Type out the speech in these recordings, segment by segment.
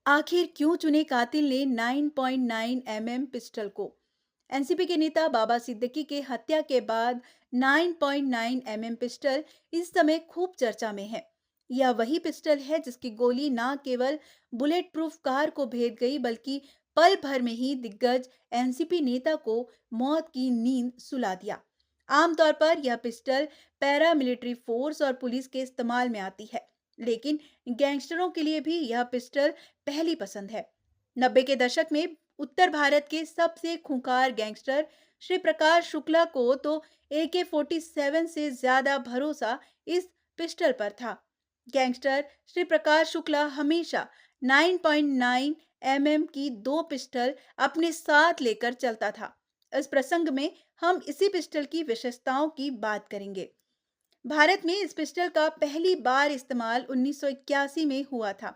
आखिर क्यों चुने कातिल ने 9.9 mm पिस्टल को? एनसीपी के नेता बाबा सिद्दीकी के हत्या के बाद 9.9 mm पिस्टल इस समय खूब चर्चा में है। यह वही पिस्टल है जिसकी गोली न केवल बुलेट प्रूफ कार को भेद गई बल्कि पल भर में ही दिग्गज एनसीपी नेता को मौत की नींद सुला दिया। आमतौर पर यह पिस्टल पैरामिलिट्री फोर्स और पुलिस के इस्तेमाल में आती है, लेकिन गैंगस्टरों के लिए भी यह पिस्टल पहली पसंद है। 90 के दशक में उत्तर भारत के सबसे खूंखार गैंगस्टर श्री प्रकाश शुक्ला को तो AK-47 से ज्यादा भरोसा इस पिस्टल पर था। गैंगस्टर श्री प्रकाश शुक्ला हमेशा 9.9 mm की दो पिस्टल अपने साथ लेकर चलता था। इस प्रसंग में हम इसी पिस्टल की विशेषताओं की बात करेंगे। भारत में इस पिस्टल का पहली बार इस्तेमाल 1981 में हुआ था।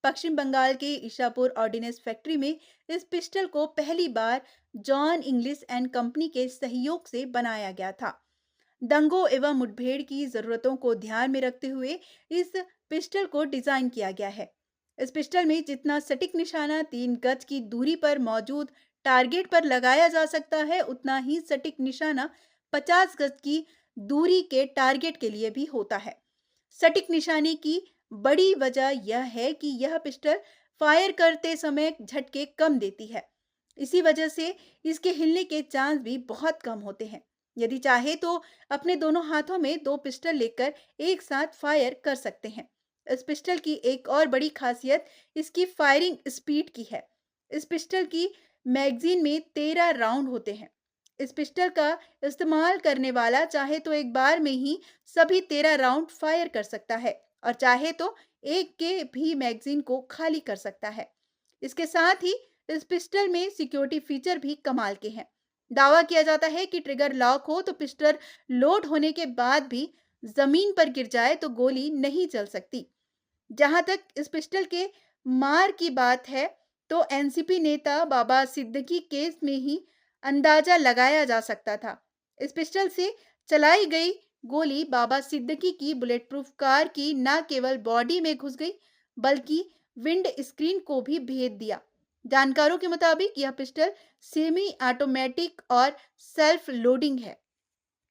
पश्चिम बंगाल के ईशापुर ऑर्डिनेंस फैक्ट्री में इस पिस्टल को पहली बार जॉन इंग्लिश एंड कंपनी के सहयोग से बनाया गया था। दंगों एवं मुठभेड़ की जरूरतों को ध्यान में रखते हुए इस पिस्टल को डिजाइन किया गया है। इस पिस्टल में जितना सटीक निशाना 3 गज की दूरी पर मौजूद टारगेट पर लगाया जा सकता है, उतना ही सटीक निशाना 50 गज की दूरी के टारगेट के लिए भी होता है। सटीक निशाने की बड़ी वजह यह है कि यह पिस्टल फायर करते समय झटके कम देती है। इसी वजह से इसके हिलने के चांस भी बहुत कम होते हैं। यदि चाहे तो अपने दोनों हाथों में दो पिस्टल लेकर एक साथ फायर कर सकते हैं। इस पिस्टल की एक और बड़ी खासियत इसकी फायरिंग स्पीड की है। इस पिस्टल की मैगजीन में 13 राउंड होते हैं। इस पिस्टल का इस्तेमाल करने वाला चाहे तो एक बार में ही सभी 13 राउंड फायर कर सकता है और चाहे तो एक के भी मैगजीन को खाली कर सकता है। इसके साथ ही इस पिस्टल में सिक्योरिटी फीचर भी कमाल के हैं। दावा किया जाता है कि ट्रिगर लॉक हो तो पिस्टल लोड होने के बाद भी जमीन पर गिर जाए तो गोली नहीं चल सकती। जहां तक इस पिस्टल के मार की बात है, तो एनसीपी नेता बाबा सिद्दीकी केस में ही अंदाजा लगाया जा सकता था। इस पिस्टल से चलाई गई गोली बाबा सिद्दीकी की बुलेट प्रूफ कार की न केवल बॉडी में घुस गई, बल्कि विंड स्क्रीन को भी भेद दिया। जानकारों के मुताबिक यह पिस्टल सेमी ऑटोमेटिक और सेल्फ लोडिंग है।